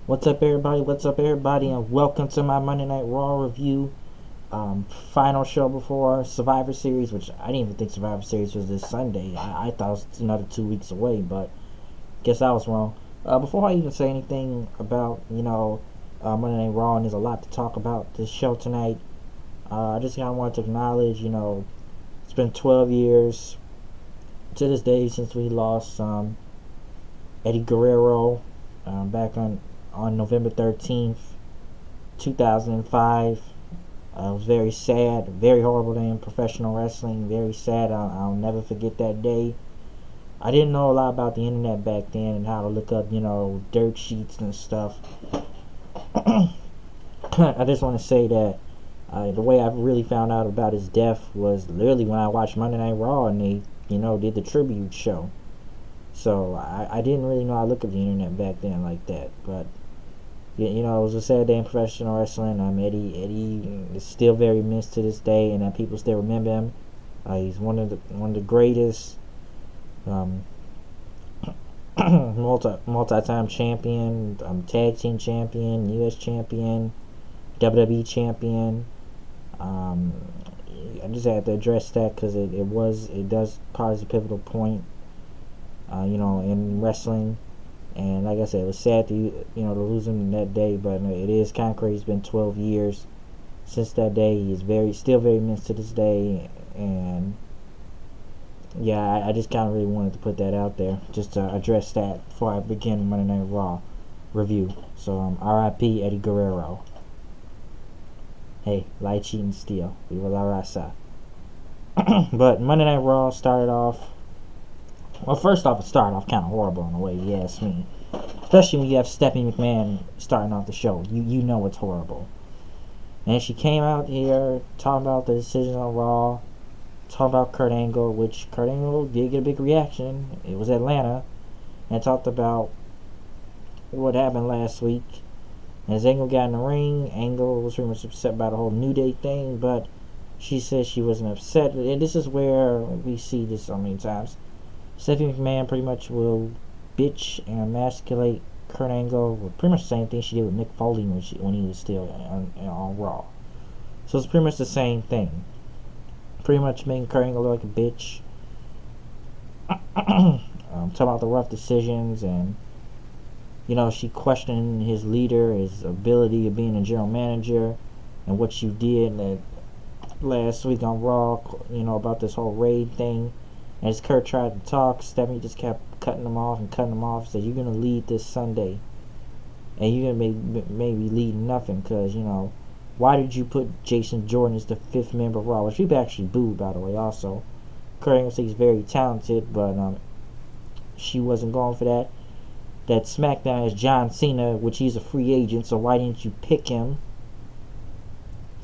What's up, everybody? What's up, everybody? And welcome to my Monday Night Raw review. Final show before Survivor Series, which I didn't even think Survivor Series was this Sunday. I thought it was another 2 weeks away, but guess I was wrong. Before I even say anything about, Monday Night Raw, and there's a lot to talk about this show tonight, I just kind of wanted to acknowledge, it's been 12 years to this day since we lost Eddie Guerrero back on November 13th, 2005. It was very sad, very horrible day in professional wrestling. Very sad. I'll never forget that day. I didn't know a lot about the internet back then and how to look up, dirt sheets and stuff. I just want to say that the way I really found out about his death was literally when I watched Monday Night Raw and they, did the tribute show. So I didn't really know how to look at the internet back then like that. But it was a sad day in professional wrestling. Eddie is still very missed to this day, and that people still remember him. He's one of the greatest multi-time champion, tag team champion, U.S. champion, WWE champion. I just had to address that because it does cause a pivotal point, in wrestling. And like I said, it was sad to lose him that day, but it is kind of crazy. It's been 12 years since that day. He is still very missed to this day, and yeah, I just kind of really wanted to put that out there, just to address that before I begin Monday Night Raw review. So R.I.P. Eddie Guerrero. Hey, light, cheat, and steal. Viva la raza. But Monday Night Raw started off. Well, first off, it started off kind of horrible in a way, you ask me. Especially when you have Stephanie McMahon starting off the show. You know it's horrible. And she came out here talking about the decisions on Raw, talking about Kurt Angle, which Kurt Angle did get a big reaction. It was Atlanta. And talked about what happened last week. And as Angle got in the ring, Angle was pretty much upset by the whole New Day thing, but she said she wasn't upset. And this is where we see this so many times. Stephanie McMahon pretty much will bitch and emasculate Kurt Angle with pretty much the same thing she did with Mick Foley when he was still on Raw. So it's pretty much the same thing. Pretty much making Kurt Angle look like a bitch. Talking about the rough decisions, and she questioned his leader, his ability of being a general manager, and what you did last week on Raw. About this whole raid thing. As Kurt tried to talk, Stephanie just kept cutting him off. Said, you're going to lead this Sunday. And you're going to maybe lead nothing. Because, why did you put Jason Jordan as the 5th member of Raw? Which people actually booed, by the way, also. Kurt Angle says he's very talented, but she wasn't going for that. That SmackDown is John Cena, which he's a free agent, so why didn't you pick him?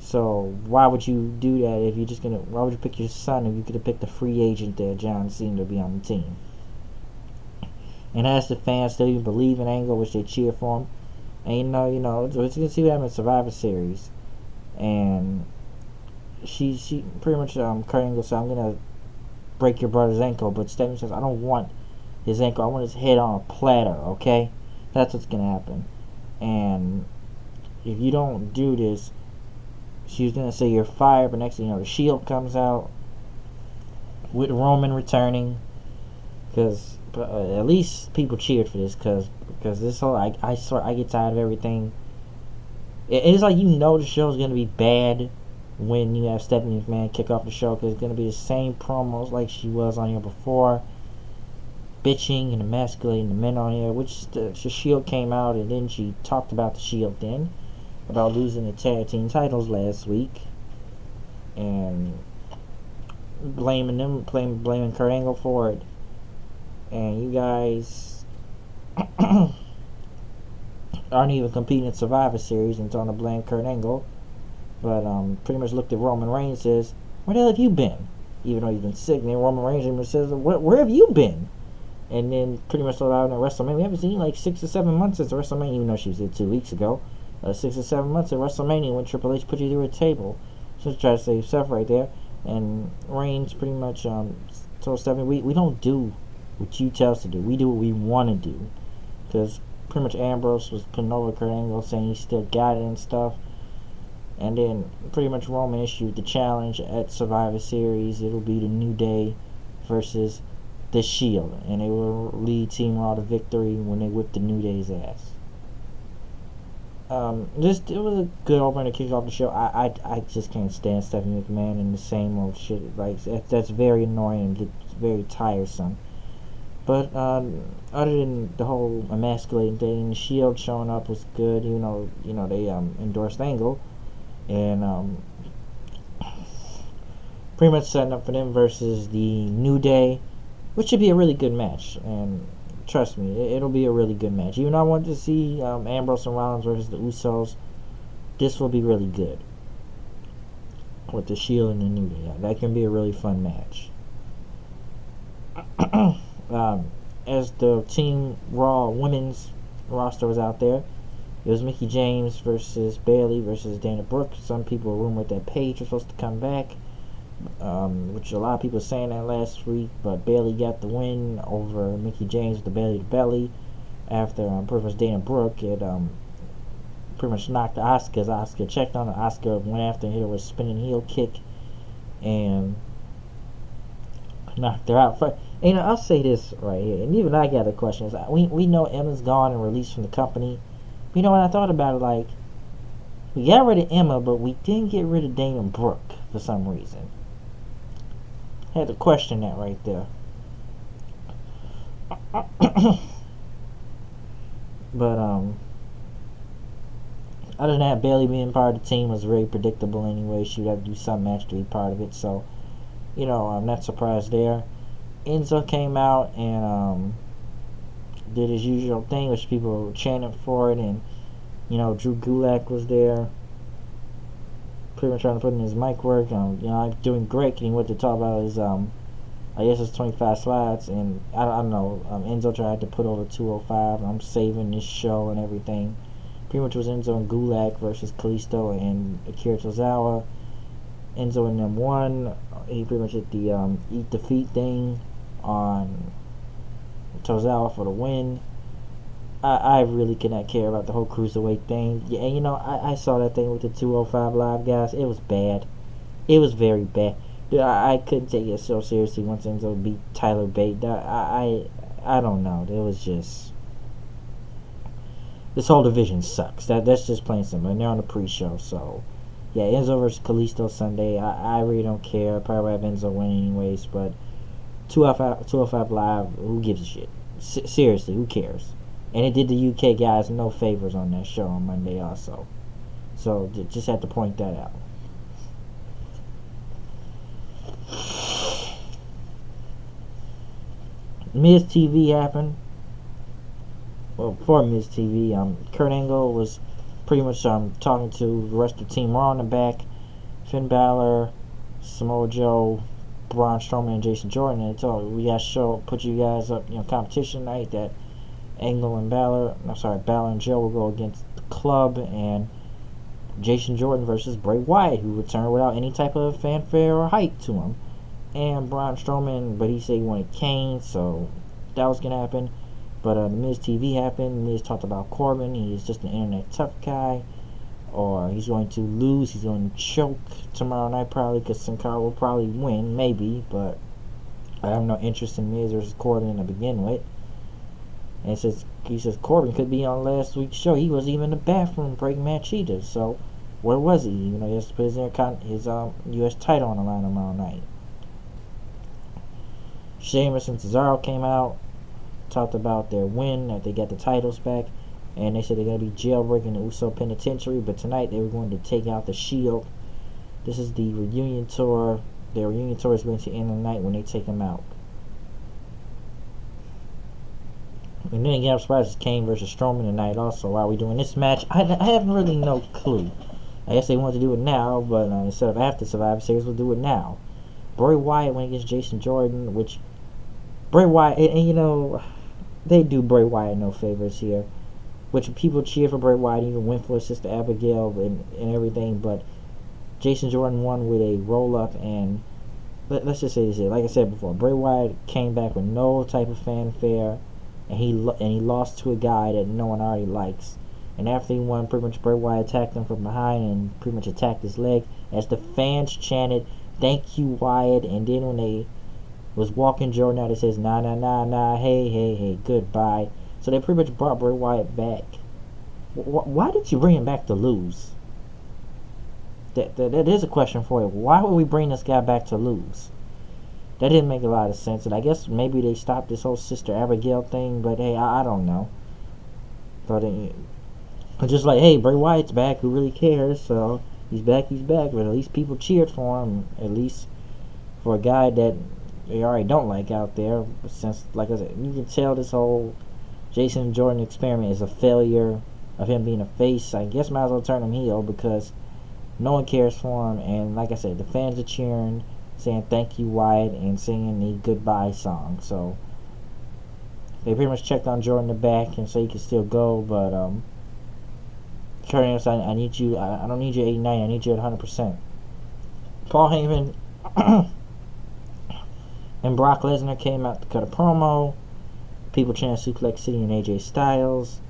So why would you do that if you're just gonna? Why would you pick your son if you could have picked a free agent there, John Cena, to be on the team? And as the fans still even believe in Angle, which they cheer for him, and so you can see what happened in Survivor Series, and she pretty much Kurt Angle said, I'm gonna break your brother's ankle, but Stephanie says, I don't want his ankle, I want his head on a platter. Okay, that's what's gonna happen, and if you don't do this. She was going to say you're fired, but next thing you know, the Shield comes out with Roman returning. Because at least people cheered for this. Because this whole, I swear, I get tired of everything. It's like the show's going to be bad when you have Stephanie McMahon kick off the show. Because it's going to be the same promos like she was on here before. Bitching and emasculating the men on here. Which the Shield came out and then she talked about the Shield then. About losing the tag team titles last week and blaming Kurt Angle for it, and you guys aren't even competing in Survivor Series and trying to blame Kurt Angle, but pretty much looked at Roman Reigns and says, where the hell have you been? Even though he's been sick, and then Roman Reigns says, where have you been? And then pretty much sold out in WrestleMania. We haven't seen like 6 or 7 months since WrestleMania, even though she was there 2 weeks ago. 6 or 7 months at WrestleMania when Triple H put you through a table. Just try to save stuff right there. And Reigns pretty much told Stephanie, we don't do what you tell us to do. We do what we want to do. Because pretty much Ambrose was putting over Kurt Angle, saying he still got it and stuff. And then pretty much Roman issued the challenge at Survivor Series. It'll be the New Day versus the Shield, and they will lead Team Raw to victory when they whip the New Day's ass. It was a good opener to kick off the show. I just can't stand Stephanie McMahon and the same old shit. Like that's very annoying and gets very tiresome. But other than the whole emasculating thing, the Shield showing up was good. They endorsed Angle, and pretty much setting up for them versus the New Day, which should be a really good match. And trust me, it'll be a really good match. Even though I wanted to see Ambrose and Rollins versus the Usos, this will be really good with the Shield and the New Day. That can be a really fun match. As the Team Raw women's roster was out there, it was Mickie James versus Bayley versus Dana Brooke. Some people rumored that Paige was supposed to come back, which a lot of people were saying that last week, but Bayley got the win over Mickie James with the belly to belly after pretty much Dana Brooke had pretty much knocked Asuka. Asuka checked on her. Asuka went after and hit her with a spinning heel kick and knocked her out. And I'll say this right here, and even I got a question. We know Emma's gone and released from the company. But when I thought about it, like, we got rid of Emma, but we didn't get rid of Dana Brooke for some reason. I had to question that right there. But other than that, Bayley being part of the team was very predictable anyway. She would have to do some match to be part of it, so I'm not surprised there. Enzo came out and did his usual thing, which people were chanting for it, and Drew Gulak was there, pretty much trying to put in his mic work. I'm doing great. And he went to talk about his I guess it's 25 slides, and I don't know. Enzo tried to put over 205. I'm saving this show and everything. Pretty much was Enzo and Gulak versus Kalisto and Akira Tozawa. Enzo and them won. He pretty much hit the eat defeat thing on Tozawa for the win. I really could not care about the whole cruiserweight thing. Yeah, and I saw that thing with the 205 live guys. It was bad. It was very bad. Dude, I couldn't take it so seriously once Enzo beat Tyler Bate. I don't know. It was just, this whole division sucks. That's just plain simple. And they're on the pre-show, so yeah, Enzo versus Kalisto Sunday. I really don't care. I'd probably have Enzo win anyways, but 205 live, who gives a shit? Seriously, who cares? And it did the UK guys no favors on that show on Monday also. So just had to point that out. Miz TV happened. Well, before Miz TV, Kurt Angle was pretty much talking to the rest of the Team Raw in the back. Finn Balor, Samoa Joe, Braun Strowman, and Jason Jordan. And they told we got to put you guys up, competition night that Angle and Balor and Joe will go against the Club and Jason Jordan versus Bray Wyatt, who returned without any type of fanfare or hype to him. And Braun Strowman, but he said he wanted Kane, so that was gonna happen. But the Miz TV happened. Miz talked about Corbin. He is just an internet tough guy, or he's going to lose. He's going to choke tomorrow night probably, because Sin Cara will probably win, maybe. But I have no interest in Miz versus Corbin to begin with. And he says Corbin could be on last week's show. He was even in the bathroom breaking Mad Cheetahs. So where was he? He has to put his U.S. title on the line tomorrow night. Sheamus and Cesaro came out, talked about their win, that they got the titles back, and they said they're going to be jailbreaking the Uso Penitentiary, but tonight they were going to take out the Shield. This is the reunion tour. Their reunion tour is going to end tonight when they take them out. And then again, I'm surprised it's Kane versus Strowman tonight also. Why are we doing this match? I have really no clue. I guess they wanted to do it now, but instead of after Survivor Series, we'll do it now. Bray Wyatt went against Jason Jordan, which Bray Wyatt, and they do Bray Wyatt no favors here. Which people cheer for Bray Wyatt, even went for his sister Abigail and everything, but Jason Jordan won with a roll-up, and let's just say this here. Like I said before, Bray Wyatt came back with no type of fanfare, and he lost to a guy that no one already likes. And after he won, pretty much Bray Wyatt attacked him from behind and pretty much attacked his leg as the fans chanted, "Thank you, Wyatt." And then when they was walking Jordan out, it says, "Nah, nah, nah, nah, hey, hey, hey, goodbye." So they pretty much brought Bray Wyatt back. Why did you bring him back to lose? That is a question for you. Why would we bring this guy back to lose? That didn't make a lot of sense. And I guess maybe they stopped this whole Sister Abigail thing, but hey, I don't know. But just like, hey, Bray Wyatt's back. Who really cares? So he's back. But at least people cheered for him. At least for a guy that they already don't like out there. Since, like I said, you can tell this whole Jason Jordan experiment is a failure of him being a face. I guess might as well turn him heel because no one cares for him. And like I said, the fans are cheering, saying "Thank you, Wyatt," and singing the goodbye song. So they pretty much checked on Jordan in the back and said he could still go, but Curtis, I need you. I don't need you at 89. I need you at 100%. Paul Heyman and Brock Lesnar came out to cut a promo. People chanting Suplex City and AJ Styles.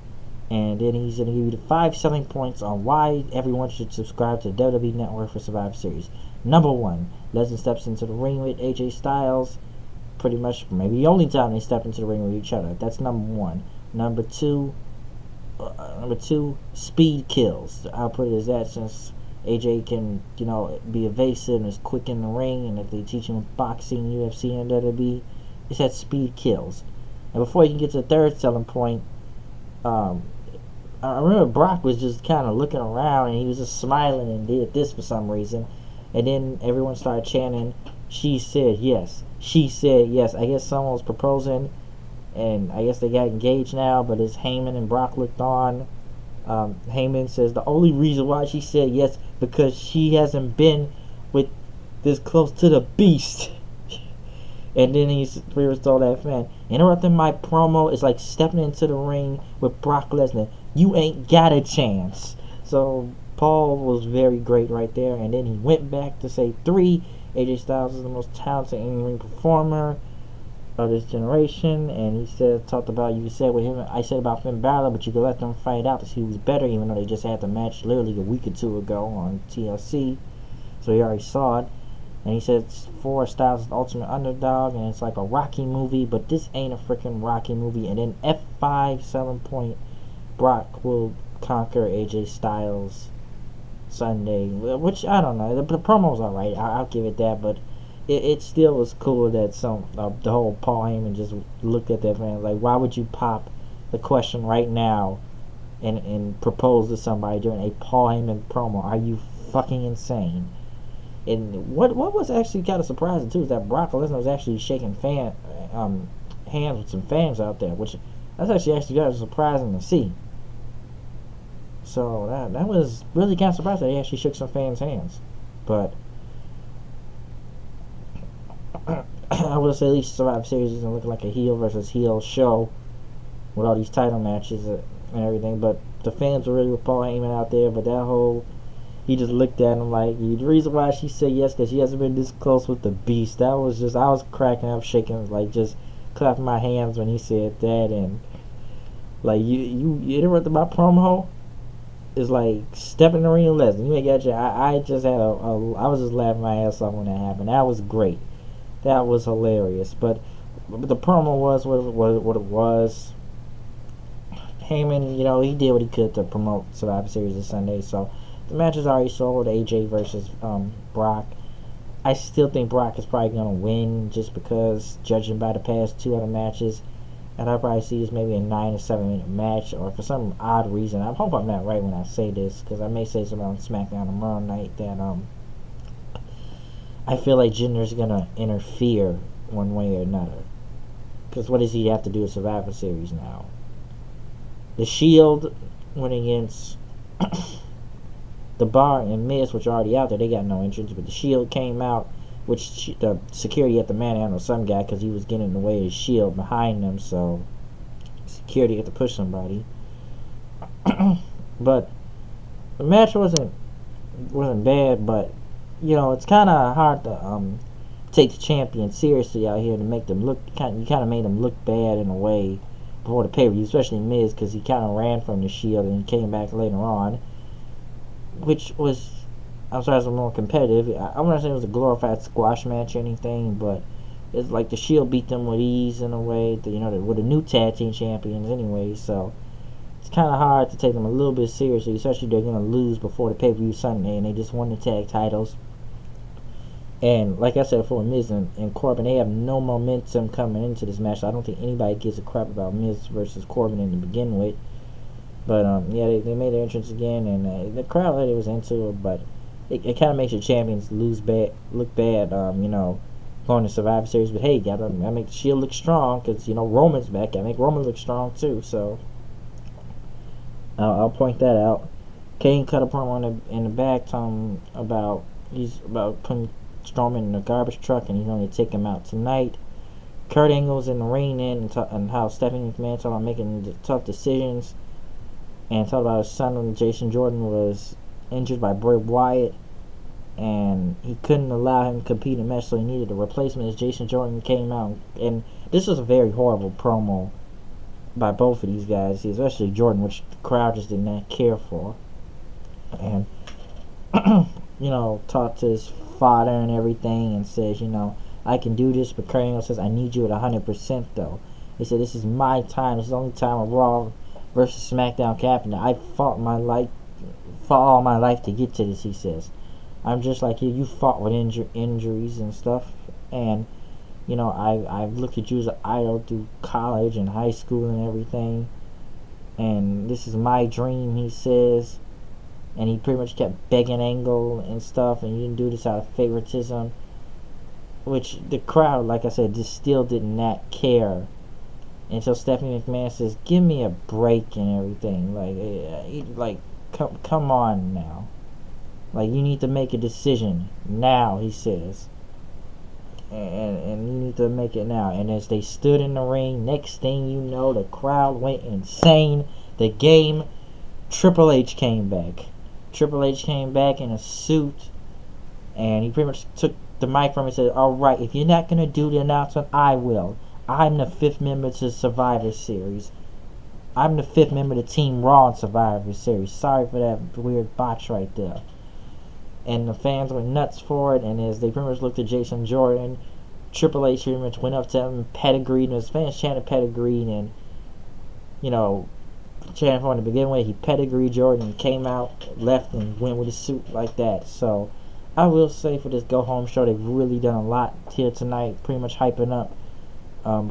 And then he's going to give you the 5 selling points on why everyone should subscribe to the WWE Network for Survivor Series. Number 1, Lesnar steps into the ring with AJ Styles. Pretty much, maybe the only time they stepped into the ring with each other. That's number 1. Number two, speed kills. I'll put it as that, since AJ can, be evasive and is quick in the ring, and if they teach him boxing, UFC, and WWE, it's that speed kills. And before you can get to the 3rd selling point, I remember Brock was just kind of looking around and he was just smiling and did this for some reason. And then everyone started chanting, "She said yes. She said yes." I guess someone was proposing and I guess they got engaged now, but as Heyman and Brock looked on, Heyman says the only reason why she said yes because she hasn't been with this close to the beast. And then he's pretty much told that fan, "Interrupting my promo is like stepping into the ring with Brock Lesnar. You ain't got a chance." So Paul was very great right there. And then he went back to say 3, AJ Styles is the most talented in-ring performer of this generation. And he talked about, you said with him, I said about Finn Balor, but you could let them fight out to see who's better, even though they just had the match literally a week or 2 ago on TLC. So he already saw it. And he said 4, Styles is the ultimate underdog, and it's like a Rocky movie, but this ain't a freaking Rocky movie. And then F5 selling point, Brock will conquer AJ Styles Sunday, which I don't know. The promo's alright, I'll give it that, but it still was cool that the whole Paul Heyman just looked at that fan like, why would you pop the question right now and propose to somebody during a Paul Heyman promo? Are you fucking insane? And what was actually kind of surprising too is that Brock Lesnar was actually shaking hands with some fans out there, which that's actually kind of surprising to see. So that was really kind of surprising that he actually shook some fans' hands. But I would say at least Survivor Series isn't looking like a heel versus heel show with all these title matches and everything. But the fans were really with Paul Heyman out there. But that whole, he just looked at him like, the reason why she said yes because she hasn't been this close with the beast. That was just, I was cracking up, shaking, like just clapping my hands when he said that. And like you interrupted my promo. It's like stepping in the ring of Lesnar. You ain't got your. I just had I was just laughing my ass off when that happened. That was great. That was hilarious. But the promo was what it was. Heyman, he did what he could to promote Survivor Series this Sunday. So the match is already sold. AJ versus Brock. I still think Brock is probably gonna win just because, judging by the past 2 other matches. And I probably see this maybe a 9 or 7 minute match, or for some odd reason. I hope I'm not right when I say this, because I may say something on SmackDown tomorrow night that I feel like Jinder's gonna interfere one way or another. Because what does he have to do with Survivor Series now? The Shield went against the Bar and Miz, which are already out there. They got no entrance, but the Shield came out, which the security had to manhandle some guy because he was getting in the way of the Shield behind them, so security had to push somebody. But the match wasn't bad, but it's kind of hard to take the champion seriously out here to make them look. You kind of made them look bad in a way before the pay-per-view, especially Miz, because he kind of ran from the Shield and came back later on, which was, I'm sorry, it was more competitive. I'm not saying it was a glorified squash match or anything, but it's like the Shield beat them with ease in a way. You know, we're the new tag team champions anyway, so it's kind of hard to take them a little bit seriously, especially they're going to lose before the pay-per-view Sunday, and they just won the tag titles. And like I said, for Miz and Corbin, they have no momentum coming into this match. So I don't think anybody gives a crap about Miz versus Corbin to begin with. But yeah, they made their entrance again, and the crowd really was into it. But it kind of makes your champions look bad. You know, going to Survivor Series. But hey, gotta make the Shield look strong, because you know Roman's back. Gotta make Roman look strong too. So I'll point that out. Kane cut a promo in the back, talking about putting Strowman in a garbage truck, and he's going to take him out tonight. Kurt Angle's in the ring and how Stephanie McMahon talked about making the tough decisions, and talked about his son when Jason Jordan was injured by Bray Wyatt, and he couldn't allow him to compete in a match, so he needed a replacement as Jason Jordan came out. And this was a very horrible promo by both of these guys, especially Jordan, which the crowd just did not care for. And you know, talked to his father and everything, and says, you know, I can do this, but Kurt Angle says, I need you at 100% though. He said, this is my time. This is the only time a Raw versus SmackDown captain. I fought all my life to get to this, he says. I'm just like you. You fought with injuries and stuff, and you know, I've looked at you as an idol through college and high school and everything, and this is my dream, he says. And he pretty much kept begging Angle and stuff, and you didn't do this out of favoritism, which the crowd, like I said, just still did not care until Stephanie McMahon says, give me a break and everything. Like come on now. Like, you need to make a decision now, he says. And you need to make it now. And as they stood in the ring, next thing you know, the crowd went insane. The game, Triple H came back. Triple H came back in a suit, and he pretty much took the mic from him and said, alright, if you're not going to do the announcement, I will. I'm the 5th member to Survivor Series. I'm the 5th member to Team Raw in Survivor Series. Sorry for that weird botch right there. And the fans went nuts for it, and as they pretty much looked at Jason Jordan, Triple H pretty much went up to him, pedigreed, and his fans chanted pedigreed, and, you know, chanting for him to begin with. He pedigreed Jordan, came out, left, and went with his suit like that. So I will say, for this go home show, they've really done a lot here tonight, pretty much hyping up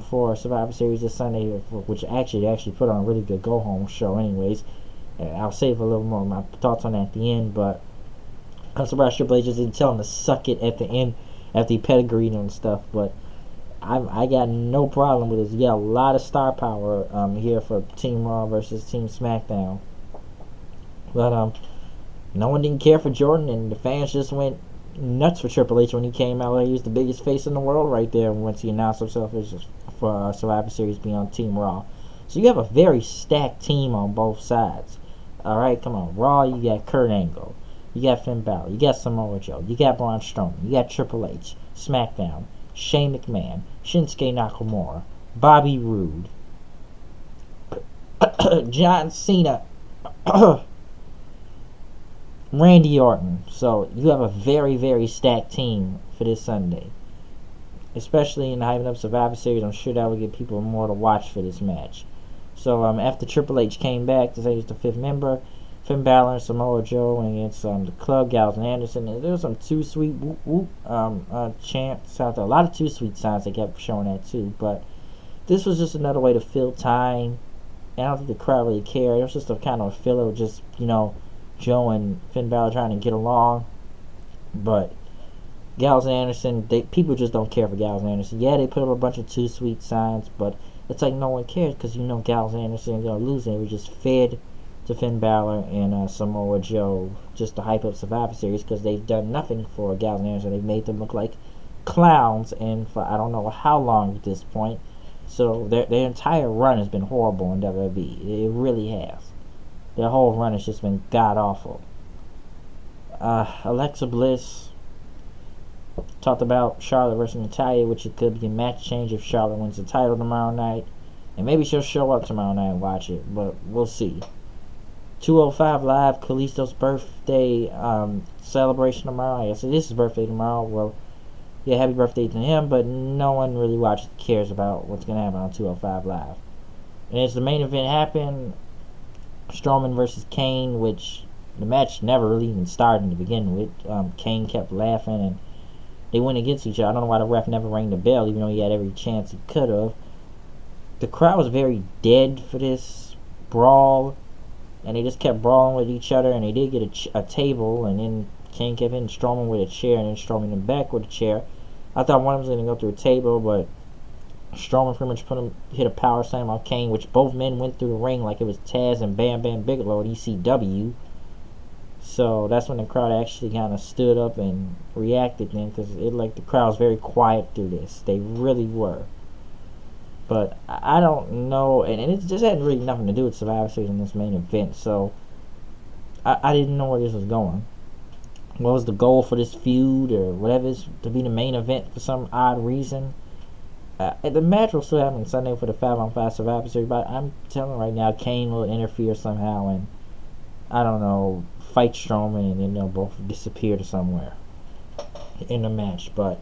for Survivor Series this Sunday, which they actually put on a really good go home show anyways. And I'll save a little more of my thoughts on that at the end, but I'm surprised Triple H just didn't tell him to suck it at the end after he pedigreed and stuff. But I got no problem with this. You got a lot of star power here for Team Raw versus Team SmackDown. But no one didn't care for Jordan, and the fans just went nuts for Triple H when he came out. Like, he was the biggest face in the world right there once he announced himself as for Survivor Series being on Team Raw. So you have a very stacked team on both sides. Alright, come on. Raw, you got Kurt Angle. You got Finn Balor. You got Samoa Joe. You got Braun Strowman. You got Triple H. SmackDown, Shane McMahon, Shinsuke Nakamura, Bobby Roode, John Cena, Randy Orton. So you have a very, very stacked team for this Sunday. Especially in the hyping up Survivor Series, I'm sure that will get people more to watch for this match. So after Triple H came back to say he's the 5th member, Finn Balor and Samoa Joe against the Club, Gallows and Anderson. And there was some Too Sweet whoop whoop chants out there. A lot of Too Sweet signs they kept showing that too. But this was just another way to fill time. And I don't think the crowd really cared. It was just a kind of a filler of just, you know, Joe and Finn Balor trying to get along. But Gallows and Anderson, people just don't care for Gallows and Anderson. Yeah, they put up a bunch of Too Sweet signs, but it's like no one cares because you know Gallows and Anderson are going to lose, and we just fed to Finn Balor and Samoa Joe just to hype up Survivor Series because they've done nothing for Gallows and Anderson. They've made them look like clowns, and for I don't know how long at this point. So their entire run has been horrible in WWE. It really has. Their whole run has just been god awful. Alexa Bliss talked about Charlotte versus Natalya, which it could be a match change if Charlotte wins the title tomorrow night. And maybe she'll show up tomorrow night and watch it, but we'll see. 205 Live, Kalisto's birthday celebration tomorrow. I guess it is his birthday tomorrow. Well, yeah, happy birthday to him, but no one really cares about what's going to happen on 205 Live. And as the main event happened, Strowman versus Kane, which the match never really even started to begin with. Kane kept laughing, and they went against each other. I don't know why the ref never rang the bell, even though he had every chance he could have. The crowd was very dead for this brawl, and they just kept brawling with each other, and they did get a table, and then Kane kept hitting Strowman with a chair, and then Strowman in the back with a chair. I thought one of them was going to go through a table, but Strowman pretty much hit a power slam on Kane, which both men went through the ring like it was Taz and Bam Bam Bigelow at ECW. So that's when the crowd actually kind of stood up and reacted then, because the crowd was very quiet through this. They really were. But I don't know, and it just had really nothing to do with Survivor Series in this main event, so I didn't know where this was going. What was the goal for this feud, or whatever is to be the main event for some odd reason? The match will still happen Sunday for the 5-on-5 Survivor Series, but I'm telling you right now, Kane will interfere somehow, and I don't know, fight Strowman, and then they'll both disappear to somewhere in the match. But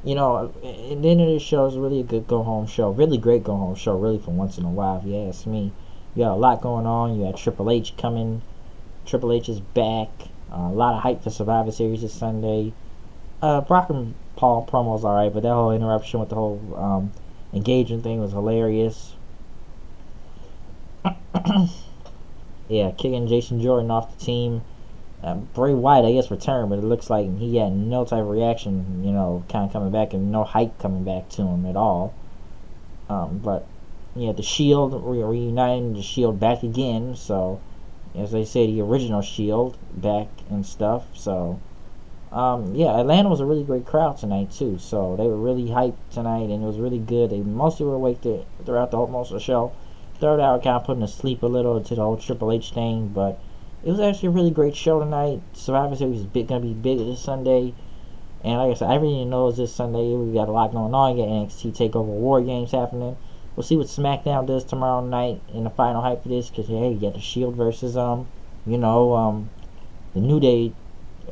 you know, at the end of this show is really a good go-home show. Really great go-home show, really, for once in a while, if you ask me. You got a lot going on. You had Triple H coming. Triple H is back. A lot of hype for Survivor Series this Sunday. Brock and Paul promo's alright, but that whole interruption with the whole engagement thing was hilarious. Yeah, kicking Jason Jordan off the team. Bray Wyatt, I guess, returned, but it looks like he had no type of reaction, kind of coming back, and no hype coming back to him at all. But, yeah, the Shield reuniting, the Shield back again, so, as they say, the original Shield back and stuff, so, yeah, Atlanta was a really great crowd tonight, too, so they were really hyped tonight, and it was really good. They mostly were awake throughout most of the show. Third hour kind of putting to sleep a little to the whole Triple H thing, but it was actually a really great show tonight. Survivor Series is going to be big this Sunday. And like I said, I really didn't know it was this Sunday. We got a lot going on. You got NXT TakeOver War Games happening. We'll see what SmackDown does tomorrow night in the final hype for this. Because, hey, you got the Shield versus, the New Day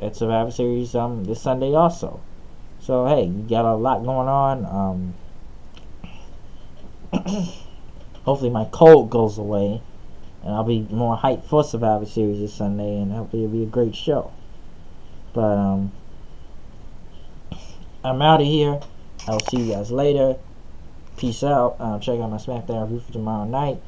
at Survivor Series this Sunday also. So, hey, you got a lot going on. Hopefully my cold goes away, and I'll be more hyped for Survivor Series this Sunday, and hopefully it'll be a great show. But I'm out of here. I'll see you guys later. Peace out. Check out my SmackDown review for tomorrow night.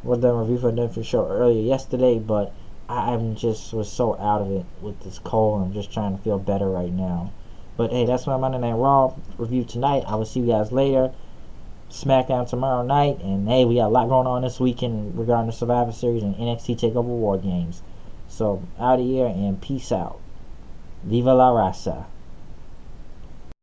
Was done review for the show earlier yesterday, but I'm just was so out of it with this cold. I'm just trying to feel better right now. But hey, that's my Monday Night Raw review tonight. I will see you guys later. SmackDown tomorrow night, and hey, we got a lot going on this weekend regarding the Survivor Series and NXT TakeOver War Games. So, out of here, and peace out. Viva la raza.